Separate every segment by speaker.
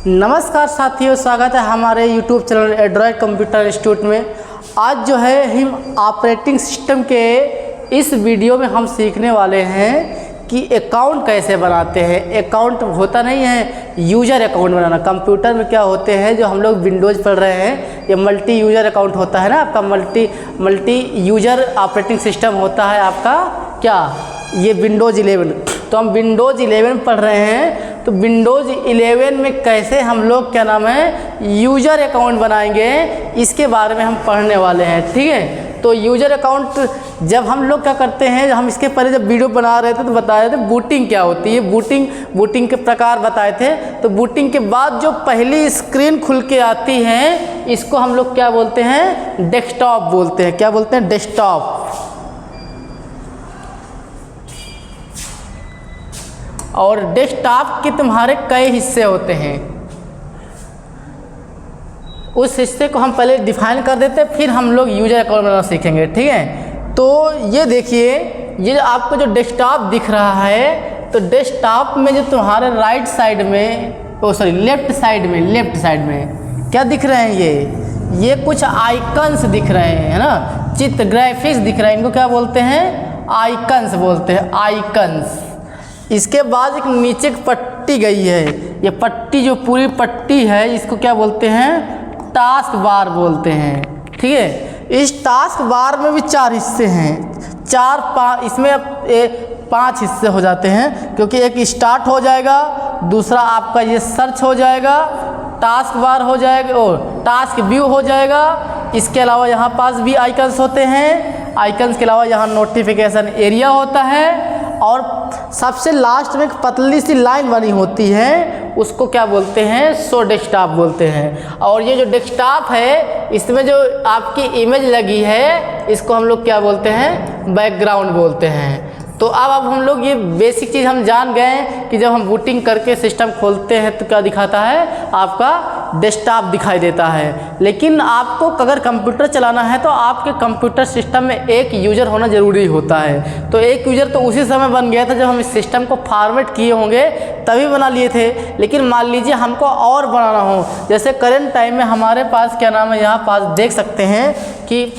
Speaker 1: नमस्कार साथियों, स्वागत है हमारे YouTube channel Android computer institute में। आज जो है हम ऑपरेटिंग सिस्टम के इस वीडियो में हम सीखने वाले हैं कि अकाउंट कैसे बनाते हैं। अकाउंट होता नहीं है यूज़र अकाउंट बनाना। कंप्यूटर में क्या होते हैं, जो हम लोग विंडोज़ पढ़ रहे हैं, ये मल्टी यूज़र अकाउंट होता है ना आपका, मल्टी यूज़र ऑपरेटिंग सिस्टम होता है आपका क्या, ये विंडोज़ 11। तो हम विंडोज़ 11 पढ़ रहे हैं, तो विंडोज़ 11 में कैसे हम लोग क्या नाम है यूज़र अकाउंट बनाएंगे, इसके बारे में हम पढ़ने वाले हैं। ठीक है, तो यूज़र अकाउंट जब हम लोग क्या करते हैं, हम इसके पहले जब वीडियो बना रहे थे तो बताए थे बूटिंग क्या होती है, बूटिंग के प्रकार बताए थे। तो बूटिंग के बाद जो पहली स्क्रीन खुल के आती है, इसको हम लोग क्या बोलते हैं, डेस्कटॉप बोलते हैं। क्या बोलते हैं, डेस्कटॉप। और डेस्कटॉप के तुम्हारे कई हिस्से होते हैं, उस हिस्से को हम पहले डिफाइन कर देते हैं, फिर हम लोग यूज़र अकाउंट बनाना सीखेंगे। ठीक है, तो ये देखिए, ये आपको जो डेस्कटॉप दिख रहा है, तो डेस्कटॉप में जो तुम्हारे राइट साइड में, लेफ्ट साइड में क्या दिख रहे हैं, ये कुछ आइकन्स दिख रहे हैं, है ना, चित्र ग्राफिक्स दिख रहे हैं। इनको क्या बोलते हैं, आइकन्स बोलते हैं, आइकन्स। इसके बाद एक नीचे की पट्टी गई है, ये पट्टी जो पूरी पट्टी है, इसको क्या बोलते हैं, टास्क बार बोलते हैं। ठीक है, इस टास्क बार में भी 4 हिस्से हैं, 4-5, इसमें 5 हिस्से हो जाते हैं, क्योंकि एक स्टार्ट हो जाएगा, दूसरा आपका ये सर्च हो जाएगा, टास्क बार हो जाएगा और टास्क व्यू हो जाएगा। इसके अलावा यहाँ पास भी आइकन्स होते हैं, आइकन्स के अलावा यहाँ नोटिफिकेशन एरिया होता है, और सबसे लास्ट में एक पतली सी लाइन बनी होती है, उसको क्या बोलते हैं, शो डेस्कटॉप बोलते हैं। और ये जो डेस्कटॉप है, इसमें जो आपकी इमेज लगी है, इसको हम लोग क्या बोलते हैं, बैकग्राउंड बोलते हैं। तो अब हम लोग ये बेसिक चीज़ हम जान गए हैं कि जब हम बूटिंग करके सिस्टम खोलते हैं तो क्या दिखाता है, आपका डेस्कटॉप दिखाई देता है। लेकिन आपको अगर कंप्यूटर चलाना है तो आपके कंप्यूटर सिस्टम में एक यूज़र होना ज़रूरी होता है। तो एक यूज़र तो उसी समय बन गया था जब हम इस सिस्टम को फॉर्मेट किए होंगे, तभी बना लिए थे। लेकिन मान लीजिए हमको और बनाना हो, जैसे करेंट टाइम में हमारे पास क्या नाम है, यहाँ पास देख सकते हैं कि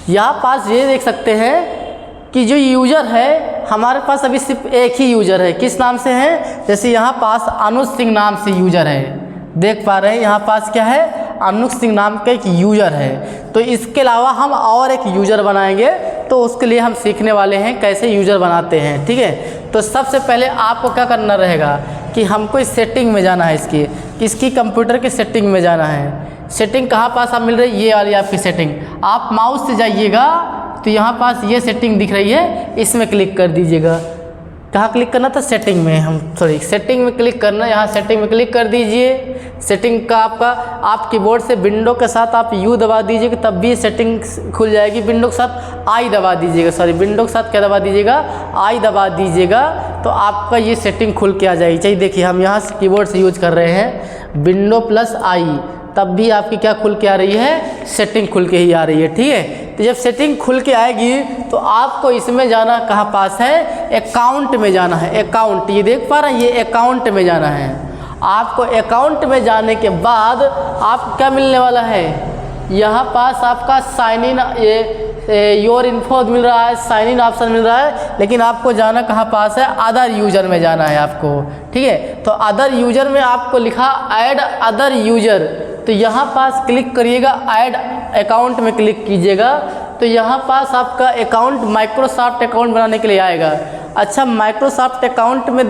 Speaker 1: यहाँ पास ये देख सकते हैं कि जो यूज़र है हमारे पास अभी सिर्फ एक ही यूज़र है। किस नाम से है, जैसे यहाँ पास अनुज सिंह नाम से यूज़र है, देख पा रहे हैं, यहाँ पास क्या है, अनुज सिंह नाम का एक यूज़र है। तो इसके अलावा हम और एक यूज़र बनाएंगे, तो उसके लिए हम सीखने वाले हैं कैसे यूज़र बनाते हैं। ठीक है, तो सबसे पहले आपको क्या करना रहेगा कि हमको इस सेटिंग में जाना है, इसकी कंप्यूटर की सेटिंग में जाना है। सेटिंग कहाँ पास आप मिल रही है, ये वाली आपकी सेटिंग। आप माउस से जाइएगा तो यहाँ पास ये सेटिंग दिख रही है, इसमें क्लिक कर दीजिएगा। कहाँ क्लिक करना था, सेटिंग में, सेटिंग में क्लिक करना, यहाँ सेटिंग में क्लिक कर दीजिए। सेटिंग का आप कीबोर्ड से विंडो के साथ आप यू दबा दीजिएगा, तब भी सेटिंग खुल जाएगी। विंडो के साथ आई दबा दीजिएगा, विंडो के साथ क्या दबा दीजिएगा, आई दबा दीजिएगा, तो आपका ये सेटिंग खुल के आ जाएगी। चाहिए देखिए, हम यहाँ कीबोर्ड से यूज कर रहे हैं विंडो प्लस आई, तब भी आपकी क्या खुल के आ रही है, सेटिंग खुल के ही आ रही है। ठीक है, तो जब सेटिंग खुल के आएगी तो आपको इसमें जाना कहाँ पास है, अकाउंट में जाना है। अकाउंट, ये देख पा रहे हैं, ये अकाउंट में जाना है। आपको अकाउंट में जाने के बाद आपको क्या मिलने वाला है, यहाँ पास आपका साइन इन, योर इन्फो मिल रहा है, साइन इन ऑप्शन मिल रहा है। लेकिन आपको जाना कहाँ पास है, अदर यूज़र में जाना है आपको। ठीक है, तो अदर यूज़र में आपको लिखा ऐड अदर यूज़र, तो यहाँ पास क्लिक करिएगा, ऐड अकाउंट में क्लिक कीजिएगा, तो यहाँ पास आपका अकाउंट माइक्रोसॉफ्ट अकाउंट बनाने के लिए आएगा। अच्छा, माइक्रोसॉफ्ट अकाउंट में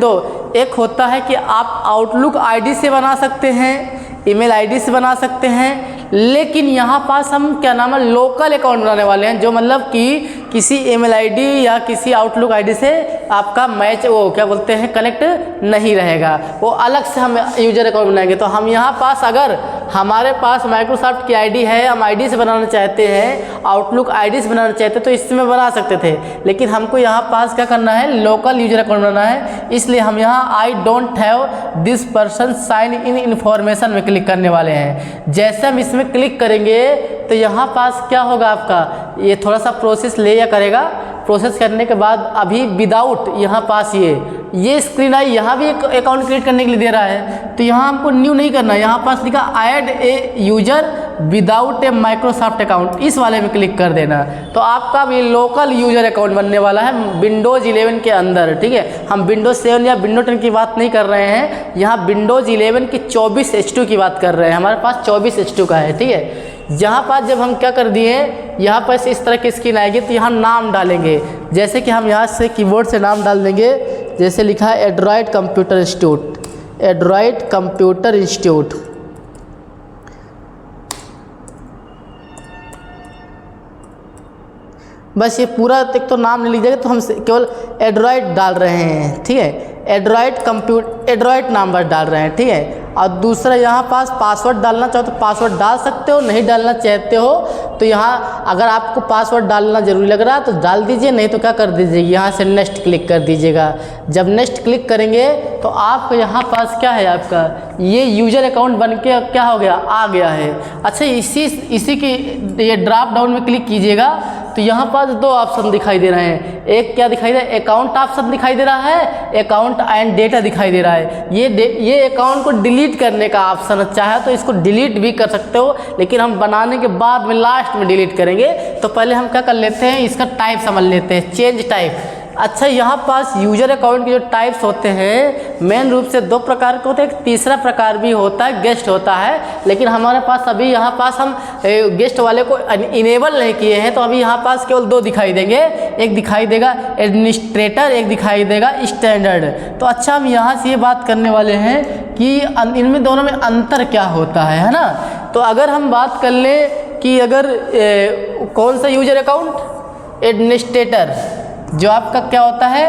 Speaker 1: एक होता है कि आप आउटलुक आईडी से बना सकते हैं, ईमेल आईडी से बना सकते हैं, लेकिन यहाँ पास हम क्या नाम है, लोकल अकाउंट बनाने वाले हैं, जो मतलब कि किसी ईमेल आईडी या किसी आउटलुक आईडी से आपका मैच, वो क्या बोलते हैं, कनेक्ट नहीं रहेगा, वो अलग से हम यूजर अकाउंट बनाएंगे। तो हम यहाँ पास, अगर हमारे पास माइक्रोसॉफ्ट की आईडी है, हम आईडी से बनाना चाहते हैं, आउटलुक आईडी से बनाना चाहते हैं, तो इसमें बना सकते थे। लेकिन हमको यहाँ पास क्या करना है, लोकल यूजर अकाउंट बनाना है, इसलिए हम यहाँ I don't have this person sign in information में क्लिक करने वाले हैं। जैसे हम इसमें क्लिक करेंगे तो यहाँ पास क्या होगा, आपका ये थोड़ा सा प्रोसेस ले या करेगा, प्रोसेस करने के बाद अभी विदाउट यहाँ पास ये स्क्रीन आई, यहाँ भी एक अकाउंट क्रिएट करने के लिए दे रहा है। तो यहाँ हमको न्यू नहीं करना, यहाँ पास लिखा add a user without A Microsoft account, इस वाले में क्लिक कर देना। तो आपका भी लोकल यूजर अकाउंट बनने वाला है विंडोज़ 11 के अंदर, ठीक है। हम विंडोज़ 7 या विंडोज 10 की बात नहीं कर रहे हैं, यहाँ विंडोज़ 11 की 24H2 की बात कर रहे हैं। हमारे पास 24H2 का है, ठीक है। यहाँ पर जब हम क्या कर दिए, यहाँ पर से इस तरह की स्क्रीन आएगी, तो यहाँ नाम डालेंगे। जैसे कि हम यहाँ से कीबोर्ड से नाम डाल देंगे, जैसे लिखा है Android computer institute, Android computer institute. बस ये पूरा तक तो नाम नहीं लीजिएगा, तो हम केवल एंड्रॉयड डाल रहे हैं, ठीक है। एंड्रॉयड नाम बस डाल रहे हैं, ठीक है। और दूसरा यहाँ पास पासवर्ड डालना चाहो तो पासवर्ड डाल सकते हो, नहीं डालना चाहते हो तो यहाँ अगर आपको पासवर्ड डालना ज़रूरी लग रहा है तो डाल दीजिए, नहीं तो क्या कर दीजिए, यहाँ से नेक्स्ट क्लिक कर दीजिएगा। जब नेक्स्ट क्लिक करेंगे तो आपको यहाँ पास क्या है, आपका ये यूजर अकाउंट बन के क्या हो गया, आ गया है। अच्छा, इसी की ये ड्रॉप डाउन में क्लिक कीजिएगा तो यहाँ पास दो ऑप्शन दिखाई दे रहे हैं। एक क्या दिखाई दे रहा है, अकाउंट ऑप्शन दिखाई दे रहा है, अकाउंट एंड डेटा दिखाई दे रहा है। ये अकाउंट को डिलीट करने का ऑप्शन चाहे तो इसको डिलीट भी कर सकते हो, लेकिन हम बनाने के बाद में लास्ट में डिलीट करेंगे। तो पहले हम क्या कर लेते हैं, इसका टाइप समझ लेते हैं, चेंज टाइप। अच्छा, यहाँ पास यूजर अकाउंट के जो टाइप्स होते हैं मेन रूप से दो प्रकार के होते हैं, एक तीसरा प्रकार भी होता है, गेस्ट होता है। लेकिन हमारे पास अभी यहाँ पास हम गेस्ट वाले को इनेबल नहीं किए हैं, तो अभी यहाँ पास केवल दो दिखाई देंगे, एक दिखाई देगा एडमिनिस्ट्रेटर, एक दिखाई देगा स्टैंडर्ड। तो अच्छा, हम यहाँ से ये बात करने वाले हैं कि इनमें दोनों में अंतर क्या होता है ना। तो अगर हम बात कर लें कि अगर कौन सा यूजर अकाउंट, एडमिनिस्ट्रेटर, जो आपका क्या होता है,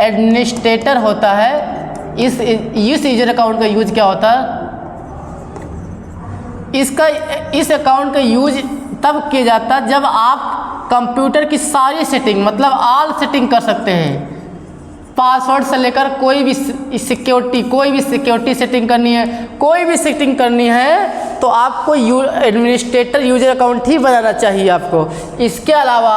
Speaker 1: एडमिनिस्ट्रेटर होता है। इस यूजर अकाउंट का यूज क्या होता है, इस अकाउंट का यूज तब किया जाता है जब आप कंप्यूटर की सारी सेटिंग, मतलब ऑल सेटिंग कर सकते हैं। पासवर्ड से लेकर कोई भी सिक्योरिटी सेटिंग करनी है, कोई भी सेटिंग करनी है तो आपको एडमिनिस्ट्रेटर यूजर अकाउंट ही बनाना चाहिए आपको। इसके अलावा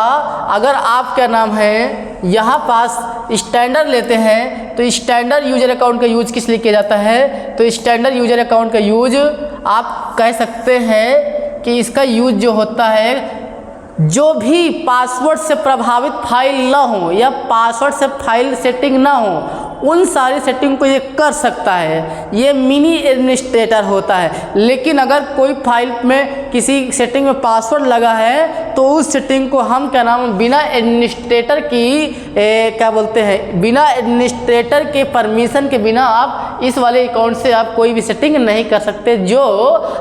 Speaker 1: अगर आप क्या नाम है यहाँ पास स्टैंडर्ड लेते हैं तो स्टैंडर्ड यूजर अकाउंट का यूज किस लिए किया जाता है, तो स्टैंडर्ड यूजर अकाउंट का यूज आप कह सकते हैं कि इसका यूज जो होता है, जो भी पासवर्ड से प्रभावित फाइल ना हो या पासवर्ड से फाइल सेटिंग ना हो, उन सारी सेटिंग को ये कर सकता है। ये मिनी एडमिनिस्ट्रेटर होता है। लेकिन अगर कोई फाइल में किसी सेटिंग में पासवर्ड लगा है तो उस सेटिंग को हम क्या नाम, बिना एडमिनिस्ट्रेटर की क्या बोलते हैं, बिना एडमिनिस्ट्रेटर के परमिशन के बिना आप इस वाले अकाउंट से आप कोई भी सेटिंग नहीं कर सकते जो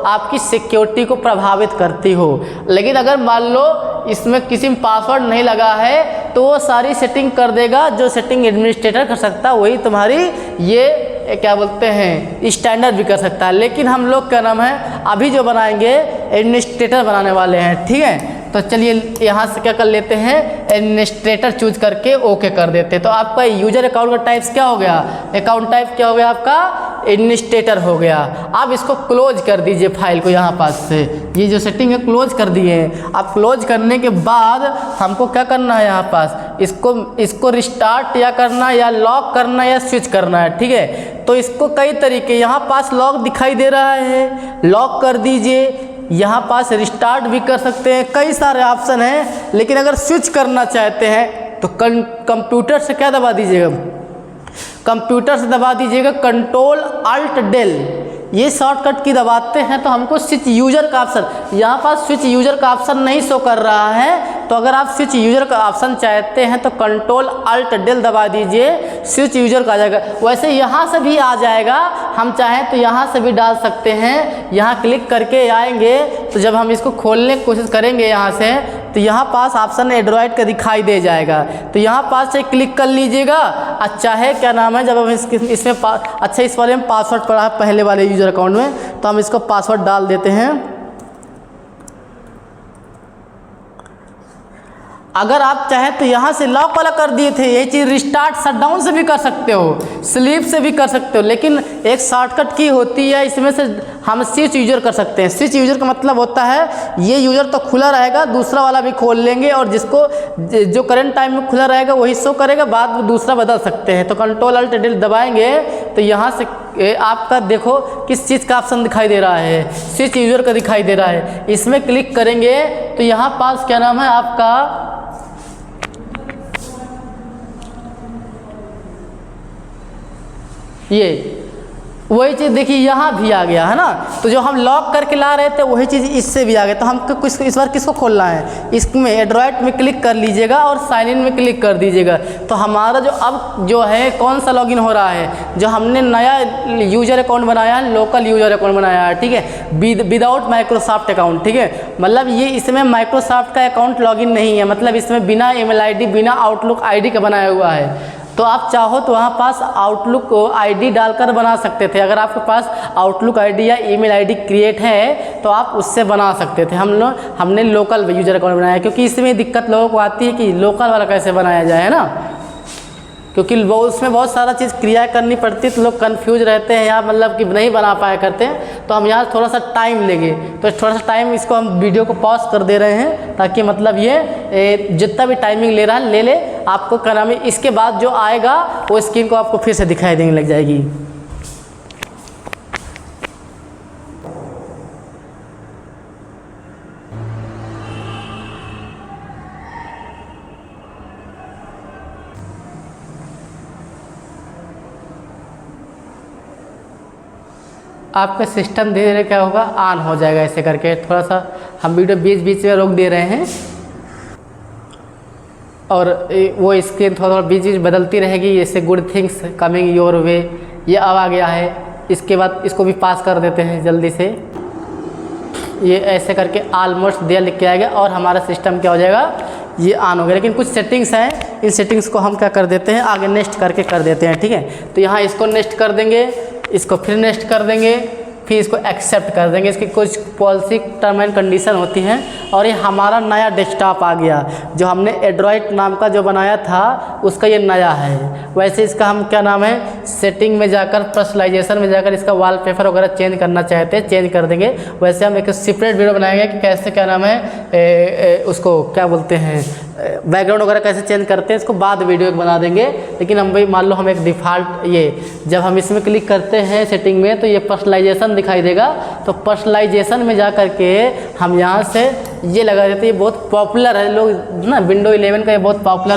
Speaker 1: आपकी सिक्योरिटी को प्रभावित करती हो। लेकिन अगर मान लो इसमें किसी में पासवर्ड नहीं लगा है तो वो सारी सेटिंग कर देगा जो सेटिंग एडमिनिस्ट्रेटर कर सकता है, वही तुम्हारी ये क्या बोलते हैं स्टैंडर्ड भी कर सकता है। लेकिन हम लोग क्या नाम है अभी जो बनाएंगे एडमिनिस्ट्रेटर बनाने वाले हैं, ठीक है। तो चलिए यहाँ से क्या कर लेते हैं, एडमिनिस्ट्रेटर चूज करके ओके कर देते हैं। तो आपका यूजर अकाउंट का टाइप्स क्या हो गया, अकाउंट टाइप क्या हो गया आपका, एडमिनिस्ट्रेटर हो गया। अब इसको क्लोज कर दीजिए फाइल को, यहाँ पास से ये जो सेटिंग है क्लोज कर दिए। अब क्लोज करने के बाद हमको क्या करना है, यहाँ पास इसको रिस्टार्ट या करना या लॉक करना या स्विच करना है, ठीक है। तो इसको कई तरीके, यहाँ पास लॉक दिखाई दे रहा है, लॉक कर दीजिए। यहाँ पास रिस्टार्ट भी कर सकते हैं, कई सारे ऑप्शन हैं। लेकिन अगर स्विच करना चाहते हैं तो कंप्यूटर से क्या दबा दीजिएगा, कंप्यूटर से दबा दीजिएगा कंट्रोल अल्ट डेल, ये शॉर्टकट की दबाते हैं तो हमको स्विच यूजर का ऑप्शन, यहाँ पास स्विच यूजर का ऑप्शन नहीं शो कर रहा है। तो अगर आप स्विच यूजर का ऑप्शन चाहते हैं तो कंट्रोल अल्ट डेल दबा दीजिए, स्विच यूजर का आ जाएगा। वैसे यहाँ से भी आ जाएगा, हम चाहें तो यहाँ से भी डाल सकते हैं। यहाँ क्लिक करके आएंगे तो जब हम इसको खोलने की कोशिश करेंगे यहाँ से, तो यहाँ पास ऑप्शन एंड्रॉयड का दिखाई दे जाएगा। तो यहाँ पास से क्लिक कर लीजिएगा। अच्छा है क्या नाम है, जब हम इसमें अच्छा इस वाले में पासवर्ड पड़ा है पहले वाले यूजर अकाउंट में, तो हम इसको पासवर्ड डाल देते हैं। अगर आप चाहें तो यहाँ से लॉक वाला कर दिए थे, ये चीज़ रिस्टार्ट शटडाउन से भी कर सकते हो, स्लीप से भी कर सकते हो, लेकिन एक शॉर्टकट की होती है, इसमें से हम स्विच यूजर कर सकते हैं। स्विच यूजर का मतलब होता है ये यूजर तो खुला रहेगा, दूसरा वाला भी खोल लेंगे और जिसको जो करंट टाइम में खुला रहेगा वही शो करेगा, बाद में दूसरा बदल सकते हैं। तो कंट्रोल अल्ट डिलीट दबाएंगे तो यहाँ से आपका देखो किस चीज़ का ऑप्शन दिखाई दे रहा है, स्विच यूजर का दिखाई दे रहा है। इसमें क्लिक करेंगे तो यहाँ पास क्या नाम है आपका, ये वही चीज़ देखिए यहाँ भी आ गया है ना। तो जो हम लॉक करके ला रहे थे वही चीज़ इससे भी आ गया। तो हमको इस बार किसको खोलना है, इसमें एंड्रॉयड में क्लिक कर लीजिएगा और साइन इन में क्लिक कर दीजिएगा। तो हमारा जो अब जो है कौन सा लॉगिन हो रहा है, जो हमने नया यूजर अकाउंट बनाया है, लोकल यूजर अकाउंट बनाया है, ठीक है, विदाउट माइक्रोसॉफ्ट अकाउंट, ठीक है। मतलब ये इसमें माइक्रोसॉफ्ट का अकाउंट लॉगिन नहीं है, मतलब इसमें बिना ईमेल आईडी बिना आउटलुक आईडी का बनाया हुआ है। तो आप चाहो तो वहाँ पास आउटलुक आईडी डालकर बना सकते थे। अगर आपके पास आउटलुक आईडी या ईमेल आईडी क्रिएट है तो आप उससे बना सकते थे। हमने लोकल यूजर अकाउंट बनाया, क्योंकि इसमें दिक्कत लोगों को आती है कि लोकल वाला कैसे बनाया जाए, है ना, क्योंकि वो उसमें बहुत सारा चीज़ क्रिया करनी पड़ती है, तो लोग कंफ्यूज रहते हैं या मतलब कि नहीं बना पाया करते हैं। तो हम यहाँ थोड़ा सा टाइम लेंगे, तो थोड़ा सा टाइम इसको हम वीडियो को पॉज कर दे रहे हैं ताकि मतलब ये जितना भी टाइमिंग ले रहा है ले ले। आपको क्या नाम है, इसके बाद जो आएगा वो स्क्रीन को आपको फिर से दिखाई देने लग जाएगी। आपका सिस्टम धीरे धीरे क्या होगा, ऑन हो जाएगा। ऐसे करके थोड़ा सा हम वीडियो बीच बीच में रोक दे रहे हैं और वो स्क्रीन थोड़ा थोड़ा बीच बीच बदलती रहेगी। जैसे good things coming your way, ये अब आ गया है। इसके बाद इसको भी पास कर देते हैं जल्दी से। ये ऐसे करके ऑलमोस्ट देयर लिख के आएगा और हमारा सिस्टम क्या हो जाएगा, ये ऑन हो गया। लेकिन कुछ सेटिंग्स हैं, इन सेटिंग्स को हम क्या कर देते हैं, आगे नेक्स्ट करके कर देते हैं, ठीक है। तो यहाँ इसको नेक्स्ट कर देंगे, इसको फिर नेक्स्ट कर देंगे, फिर इसको एक्सेप्ट कर देंगे। इसकी कुछ पॉलिसी टर्म एंड कंडीशन होती हैं। और ये हमारा नया डेस्कटॉप आ गया, जो हमने एंड्रॉयड नाम का जो बनाया था उसका ये नया है। वैसे इसका हम क्या नाम है, सेटिंग में जाकर पर्सनलाइजेशन में जाकर इसका वॉलपेपर वगैरह चेंज करना चाहते हैं, चेंज कर देंगे। वैसे हम एक सेपरेट वीडियो बनाएंगे कि कैसे क्या नाम है उसको क्या बोलते हैं, बैकग्राउंड वगैरह कैसे चेंज करते हैं, इसको बाद वीडियो बना देंगे। लेकिन हम भाई मान लो हम एक डिफ़ॉल्ट, ये जब हम इसमें क्लिक करते हैं सेटिंग में तो ये पर्सनलाइजेशन दिखाई देगा। तो पर्सनलाइजेशन में जा कर के हम यहाँ से ये लगा देते हैं। ये बहुत पॉपुलर है, लोग ना विंडो 11 का ये बहुत पॉपुलर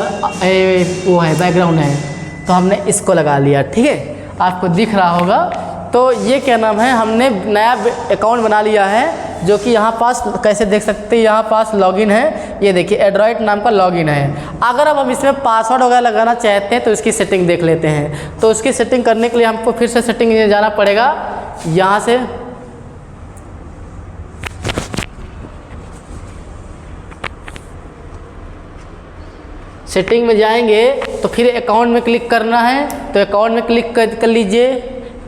Speaker 1: वो है, बैकग्राउंड है। तो हमने इसको लगा लिया, ठीक है, आपको दिख रहा होगा। तो ये क्या नाम है, हमने नया अकाउंट बना लिया है, जो कि यहाँ पास कैसे देख सकते हैं, यहाँ पास लॉगिन है, ये देखिए एंड्रॉयड नाम का लॉगिन है। अगर अब हम इसमें पासवर्ड वगैरह लगाना चाहते हैं तो इसकी सेटिंग देख लेते हैं। तो उसकी सेटिंग करने के लिए हमको फिर से सेटिंग में जाना पड़ेगा। यहाँ से सेटिंग में जाएंगे तो फिर अकाउंट में क्लिक करना है। तो अकाउंट में क्लिक कर लीजिए।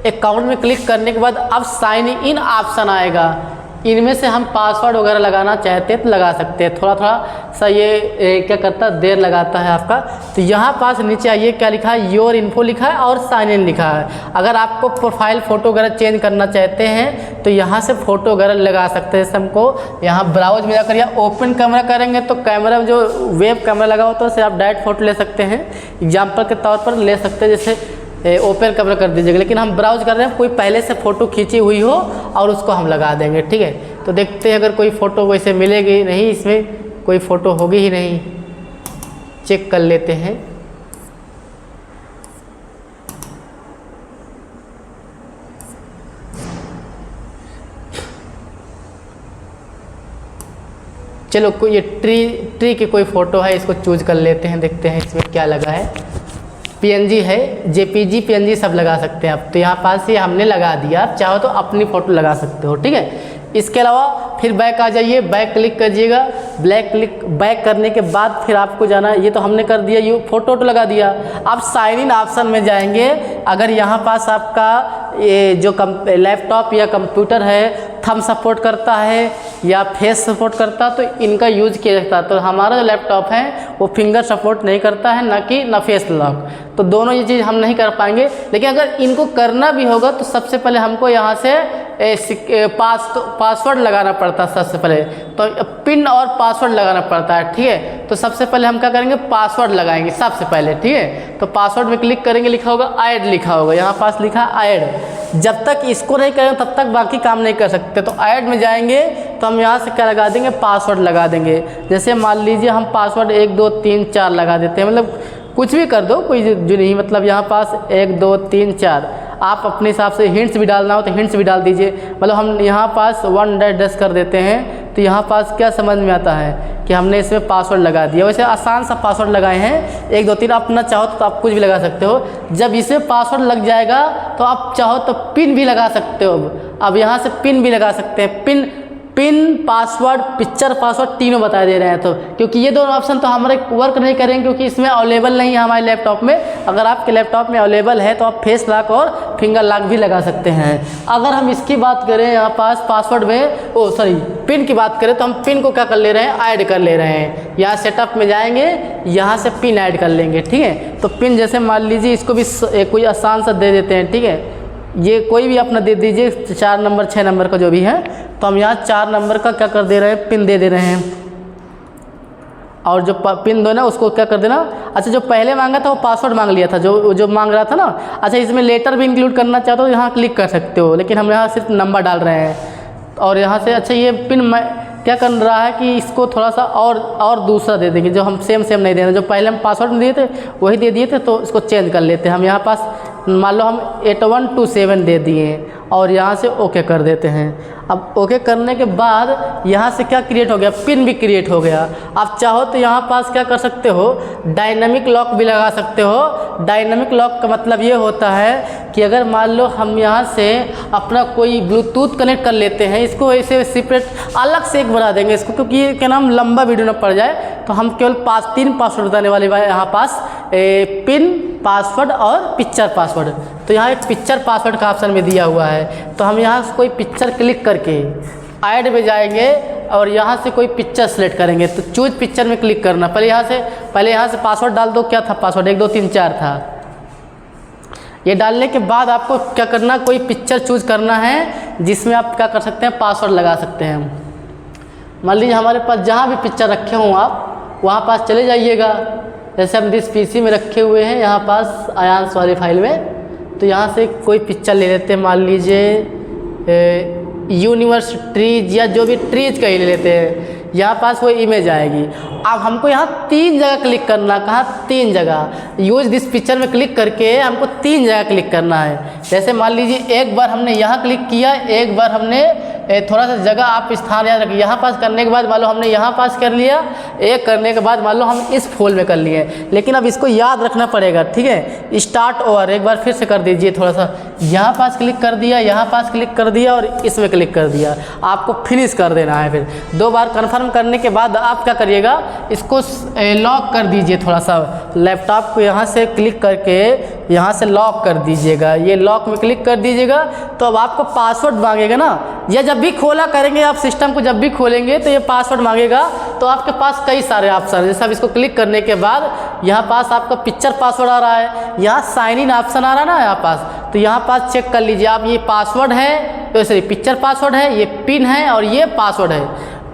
Speaker 1: अकाउंट में क्लिक करने के बाद अब साइन इन ऑप्शन आएगा। इनमें से हम पासवर्ड वगैरह लगाना चाहते हैं तो लगा सकते हैं। थोड़ा थोड़ा सा ये क्या करता है, देर लगाता है आपका। तो यहाँ पास नीचे आइए, क्या लिखा है, योर इन्फो लिखा है और साइन इन लिखा है। अगर आपको प्रोफाइल फ़ोटो वगैरह चेंज करना चाहते हैं तो यहाँ से फ़ोटो वगैरह लगा सकते हैं। जैसे हमको यहाँ ब्राउज में जाकर या ओपन कैमरा करेंगे तो कैमरा जो वेब कैमरा लगा होता है उससे आप डायरेक्ट फ़ोटो ले सकते हैं। एग्जाम्पल के तौर पर ले सकते हैं, जैसे ओपन कैमरा कर दीजिएगा। लेकिन हम ब्राउज कर रहे हैं, कोई पहले से फ़ोटो खींची हुई हो और उसको हम लगा देंगे, ठीक है। तो देखते हैं अगर कोई फ़ोटो वैसे मिलेगी नहीं, इसमें कोई फ़ोटो होगी ही नहीं, चेक कर लेते हैं। चलो कोई ये ट्री की कोई फ़ोटो है, इसको चूज कर लेते हैं, देखते हैं इसमें क्या लगा है। PNG है, JPG PNG सब लगा सकते हैं आप। तो यहाँ पास ये हमने लगा दिया, आप चाहो तो अपनी फ़ोटो लगा सकते हो, ठीक है। इसके अलावा फिर बैक आ जाइए, बैक क्लिक करिएगा। बैक करने के बाद फिर आपको जाना है, ये तो हमने कर दिया, ये फ़ोटो तो लगा दिया। अब साइन इन ऑप्शन में जाएंगे। अगर यहाँ पास आपका ये जो लैपटॉप या कंप्यूटर है थंब सपोर्ट करता है या फेस सपोर्ट करता तो इनका यूज किया जाता। तो हमारा जो लैपटॉप है वो फिंगर सपोर्ट नहीं करता है, ना फेस लॉक, तो दोनों ये चीज़ हम नहीं कर पाएंगे। लेकिन अगर इनको करना भी होगा तो सबसे पहले हमको यहाँ से पासवर्ड लगाना पड़ता है। सबसे पहले तो पिन और पासवर्ड लगाना पड़ता है, ठीक है। तो सबसे पहले हम क्या करेंगे, पासवर्ड लगाएंगे सबसे पहले, ठीक है। तो पासवर्ड में क्लिक करेंगे, लिखा होगा ऐड, लिखा होगा यहाँ पास लिखा ऐड। जब तक इसको नहीं करेंगे तब तक बाकी काम नहीं कर सकते। तो ऐड में जाएंगे तो हम यहाँ से क्या लगा देंगे, पासवर्ड लगा देंगे। जैसे मान लीजिए हम पासवर्ड 1 2 3 4 लगा देते हैं, मतलब कुछ भी कर दो, कोई जो नहीं, मतलब यहाँ पास 1 2 3 4 आप अपने हिसाब से हिंट्स भी डालना हो तो हिंट्स भी डाल दीजिए। मतलब हम यहाँ पास 1 कर देते हैं तो यहाँ पास क्या समझ में आता है कि हमने इसमें पासवर्ड लगा दिया। वैसे आसान सा पासवर्ड लगाए हैं 1 2 3, आप अपना चाहो तो आप कुछ भी लगा सकते हो। जब इसमें पासवर्ड लग जाएगा तो आप चाहो तो पिन भी लगा सकते हो। अब यहाँ से पिन भी लगा सकते हैं, पिन पासवर्ड पिक्चर पासवर्ड तीनों बता दे रहे हैं। तो क्योंकि ये दोनों ऑप्शन तो हमारे वर्क नहीं करेंगे क्योंकि इसमें अवेलेबल नहीं है हमारे लैपटॉप में। अगर आपके लैपटॉप में अवेलेबल है तो आप फेस लॉक और फिंगर लॉक भी लगा सकते हैं। अगर हम इसकी बात करें यहाँ पास पासवर्ड में पिन की बात करें तो हम पिन को क्या कर ले रहे हैं, ऐड कर ले रहे हैं। यहाँ सेटअप में जाएंगे, यहाँ से पिन ऐड कर लेंगे, ठीक है। तो पिन जैसे मान लीजिए इसको भी कोई आसान सा दे देते हैं, ठीक है। ये कोई भी अपना दे दीजिए 4 नंबर 6 नंबर का जो भी है। तो हम यहाँ 4 नंबर का क्या कर दे रहे हैं, पिन दे दे रहे हैं। और जो पिन दो ना उसको क्या कर देना, अच्छा जो पहले मांगा था वो पासवर्ड मांग लिया था, जो मांग रहा था ना। अच्छा इसमें लेटर भी इंक्लूड करना चाहते हो तो यहाँ क्लिक कर सकते हो, लेकिन हम यहाँ सिर्फ नंबर डाल रहे हैं। और यहाँ से अच्छा ये पिन क्या कर रहा है कि इसको थोड़ा सा और दूसरा दे देंगे, जो हम सेम नहीं देना, जो पहले हम पासवर्ड दिए थे वही दे दिए थे। तो इसको चेंज कर लेते हैं। हम यहाँ पास मान लो हम 8127 दे दिए और यहाँ से ओके कर देते हैं। अब ओके करने के बाद यहाँ से क्या क्रिएट हो गया, पिन भी क्रिएट हो गया। आप चाहो तो यहाँ पास क्या कर सकते हो, डायनामिक लॉक भी लगा सकते हो। डायनामिक लॉक का मतलब ये होता है कि अगर मान लो हम यहाँ से अपना कोई ब्लूटूथ कनेक्ट कर लेते हैं, इसको ऐसे सेपरेट अलग से एक बना देंगे इसको, क्योंकि ये क्या नाम लंबा वीडियो न पड़ जाए। तो हम केवल 3 पासवर्ड बताने वाले यहाँ पास पिन पासवर्ड और पिक्चर पासवर्ड। तो यहाँ एक पिक्चर पासवर्ड का ऑप्शन में दिया हुआ है। तो हम यहाँ से कोई पिक्चर क्लिक करके ऐड में जाएंगे और यहाँ से कोई पिक्चर सेलेक्ट करेंगे। तो चूज पिक्चर में क्लिक करना, पहले यहाँ से पासवर्ड डाल दो। क्या था पासवर्ड, 1 2 3 4 था। ये डालने के बाद आपको क्या करना, कोई पिक्चर चूज करना है जिसमें आप क्या कर सकते हैं, पासवर्ड लगा सकते हैं। मान लीजिए हमारे पास जहाँ भी पिक्चर रखे हों आप वहाँ पास चले जाइएगा। जैसे हम दिस पीसी में रखे हुए हैं यहाँ पास आयांस वाली फाइल में, तो यहाँ से कोई पिक्चर ले लेते हैं। मान लीजिए यूनिवर्स ट्रीज या जो भी ट्रीज का ही ले लेते हैं। यहाँ पास वो इमेज आएगी। अब हमको यहाँ 3 जगह क्लिक करना, कहाँ 3 जगह। यूज दिस पिक्चर में क्लिक करके हमको 3 जगह क्लिक करना है। जैसे मान लीजिए एक बार हमने यहाँ क्लिक किया, एक बार हमने थोड़ा सा जगह आप स्थान याद रखिए। यहाँ पास करने के बाद मान लो हमने यहाँ पास कर लिया, एक करने के बाद मान लो हम इस फोल्ड में कर लिए। लेकिन अब इसको याद रखना पड़ेगा, ठीक है। स्टार्ट ओवर एक बार फिर से कर दीजिए, थोड़ा सा यहाँ पास क्लिक कर दिया, यहाँ पास क्लिक कर दिया और इसमें क्लिक कर दिया। आपको फिनिश कर देना है। फिर 2 बार कन्फर्म करने के बाद आप क्या करिएगा, इसको लॉक कर दीजिए। थोड़ा सा लैपटॉप को यहाँ से क्लिक करके यहाँ से लॉक कर दीजिएगा। ये लॉक में क्लिक कर दीजिएगा तो अब आपको पासवर्ड मांगेगा ना, या जब भी खोला करेंगे आप सिस्टम को, जब भी खोलेंगे तो ये पासवर्ड मांगेगा। तो आपके पास कई सारे ऑप्शन है। जैसे अब इसको क्लिक करने के बाद यहाँ पास आपका पिक्चर पासवर्ड आ रहा है, यहाँ साइन इन ऑप्शन आ रहा है ना यहाँ पास। तो यहाँ पास चेक कर लीजिए आप, ये पासवर्ड है तो सॉरी पिक्चर पासवर्ड है, ये पिन है और ये पासवर्ड है।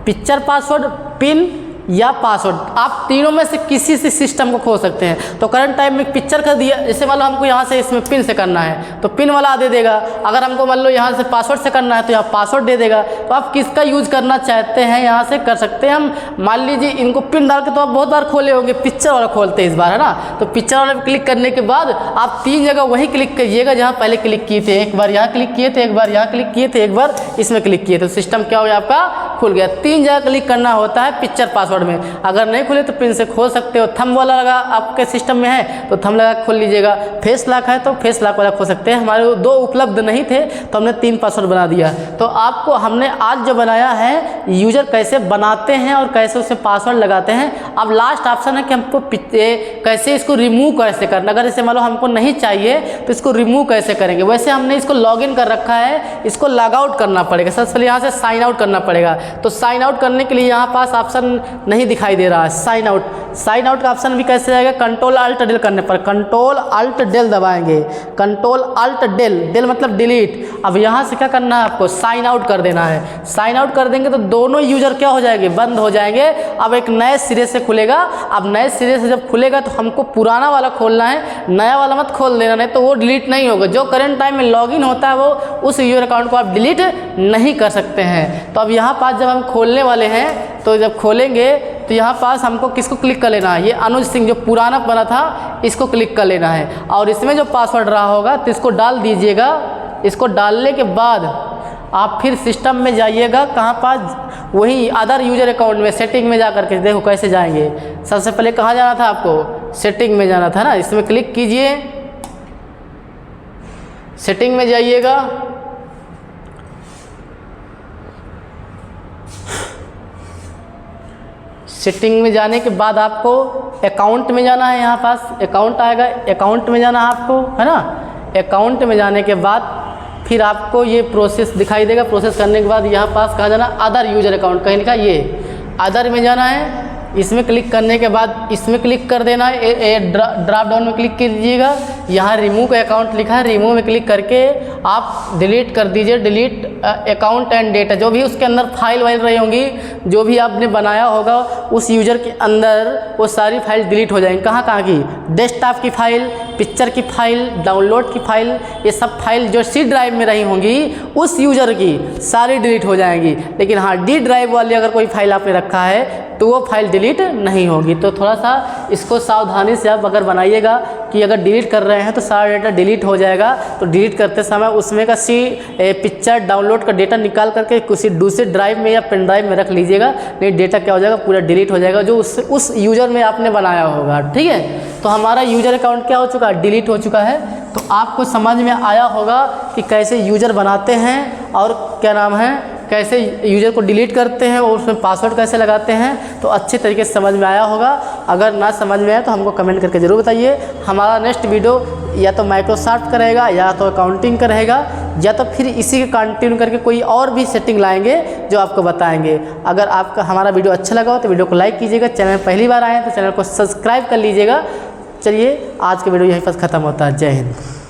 Speaker 1: पिक्चर पासवर्ड, पिन या पासवर्ड, आप तीनों में से किसी से सिस्टम को खोल सकते हैं। तो करंट टाइम में पिक्चर कर दिया, जैसे मान लो हमको यहाँ से इसमें पिन से करना है तो पिन वाला दे देगा। अगर हमको मान लो यहाँ से पासवर्ड से करना है तो यहाँ पासवर्ड दे देगा। तो आप किसका यूज़ करना चाहते हैं यहाँ से कर सकते हैं। हम मान लीजिए इनको पिन डाल के तो आप बहुत बार खोले होंगे, पिक्चर वाला खोलते हैं इस बार, है ना। तो पिक्चर वाले पर क्लिक करने के बाद आप 3 जगह वहीं क्लिक करिएगा जहाँ पहले क्लिक किए थे। एक बार यहाँ क्लिक किए थे, एक बार यहाँ क्लिक किए थे, एक बार इसमें क्लिक किए थे। सिस्टम क्या हो गया आपका, खुल गया। 3 जगह क्लिक करना होता है पिक्चर पासवर्ड में। अगर नहीं खुले तो पिन से खोल सकते हो। थंब वाला लगा आपके सिस्टम में है तो थंब लगा खोल लीजिएगा। फेस लॉक है तो फेस लॉक वाला खोल सकते हैं। हमारे 2 उपलब्ध नहीं थे तो हमने 3 पासवर्ड बना दिया। तो आपको हमने आज जो बनाया है यूजर कैसे बनाते हैं और कैसे उसे पासवर्ड लगाते हैं। अब लास्ट ऑप्शन है कि हमको कैसे इसको रिमूव कैसे करना। अगर इसे मान लो हमको नहीं चाहिए तो इसको रिमूव कैसे करेंगे। वैसे हमने इसको लॉगिन कर रखा है, इसको लॉग आउट करना पड़ेगा। सबसे पहले यहाँ से साइन आउट करना पड़ेगा। तो साइन आउट करने के लिए यहाँ पास ऑप्शन नहीं दिखाई दे रहा है साइन आउट का ऑप्शन भी कैसे आएगा, कंट्रोल अल्ट डेल करने पर, कंट्रोल अल्ट डेल दबाएंगे, कंट्रोल अल्ट डेल मतलब डिलीट। अब यहाँ से क्या करना है आपको, साइन आउट कर देना है। साइन आउट कर देंगे तो दोनों यूजर क्या हो जाएंगे, बंद हो जाएंगे। अब एक नए सिरे से खुलेगा। अब नए सिरे से जब खुलेगा तो हमको पुराना वाला खोलना है, नया वाला मत खोल देना, नहीं तो वो डिलीट नहीं होगा। जो करंट टाइम में लॉगिन होता है वो उस यूजर अकाउंट को आप डिलीट नहीं कर सकते हैं। तो अब यहाँ पास जब हम खोलने वाले हैं तो जब खोलेंगे तो यहाँ पास हमको किसको क्लिक कर लेना है, ये अनुज सिंह जो पुराना बना था इसको क्लिक कर लेना है। और इसमें जो पासवर्ड रहा होगा तो इसको डाल दीजिएगा। इसको डालने के बाद आप फिर सिस्टम में जाइएगा, कहाँ पास, वही अदर यूजर अकाउंट में सेटिंग में जा करके देखो कैसे जाएंगे। सबसे पहले कहाँ जाना था आपको, सेटिंग में जाना था ना, इसमें क्लिक कीजिए, सेटिंग में जाइएगा। सेटिंग में जाने के बाद आपको अकाउंट में जाना है, यहाँ पास अकाउंट आएगा, अकाउंट में जाना है आपको, है ना। अकाउंट में जाने के बाद फिर आपको ये प्रोसेस दिखाई देगा। प्रोसेस करने के बाद यहाँ पास कहाँ जाना, अदर यूजर अकाउंट, कहीं लिखा ये अदर में जाना है। इसमें क्लिक करने के बाद इसमें क्लिक कर देना है, ड्रॉप डाउन में क्लिक कीजिएगा। यहाँ रिमूव अकाउंट लिखा है, रिमूव में क्लिक करके आप डिलीट कर दीजिए, डिलीट अकाउंट एंड डेटा। जो भी उसके अंदर फाइल वाइल रही होंगी, जो भी आपने बनाया होगा उस यूजर के अंदर, वो सारी फाइल डिलीट हो जाएंगी। कहाँ कहाँ की, डेस्कटॉप की फाइल, पिक्चर की फाइल, डाउनलोड की फाइल, ये सब फाइल जो सी ड्राइव में रही होंगी उस यूजर की सारी डिलीट हो जाएंगी। लेकिन हाँ, डी ड्राइव वाली अगर कोई फाइल आपने रखा है तो वो फाइल डिलीट नहीं होगी। तो थोड़ा सा इसको सावधानी से आप अगर बनाइएगा कि अगर डिलीट कर रहे हैं तो सारा डेटा डिलीट हो जाएगा। तो डिलीट करते समय उसमें का पिक्चर डाउनलोड का डेटा निकाल करके किसी दूसरे ड्राइव में या पेन ड्राइव में रख लीजिएगा, नहीं डेटा क्या हो जाएगा, पूरा डिलीट हो जाएगा जो उस यूजर में आपने बनाया होगा। ठीक है, तो हमारा यूजर अकाउंट क्या हो चुका है, डिलीट हो चुका है। तो आपको समझ में आया होगा कि कैसे यूजर बनाते हैं और क्या नाम है, कैसे यूजर को डिलीट करते हैं और उसमें पासवर्ड कैसे लगाते हैं। तो अच्छे तरीके से समझ में आया होगा। अगर ना समझ में आए तो हमको कमेंट करके ज़रूर बताइए। हमारा नेक्स्ट वीडियो या तो माइक्रोसॉफ्ट का रहेगा, या तो अकाउंटिंग का रहेगा, या तो फिर इसी के कंटिन्यू करके कोई और भी सेटिंग लाएंगे जो आपको बताएंगे। अगर आपका हमारा वीडियो अच्छा लगा हो तो वीडियो को लाइक कीजिएगा। चैनल पहली बार आए हैं तो चैनल को सब्सक्राइब कर लीजिएगा। चलिए आज का वीडियो यहीं पर ख़त्म होता है। जय हिंद।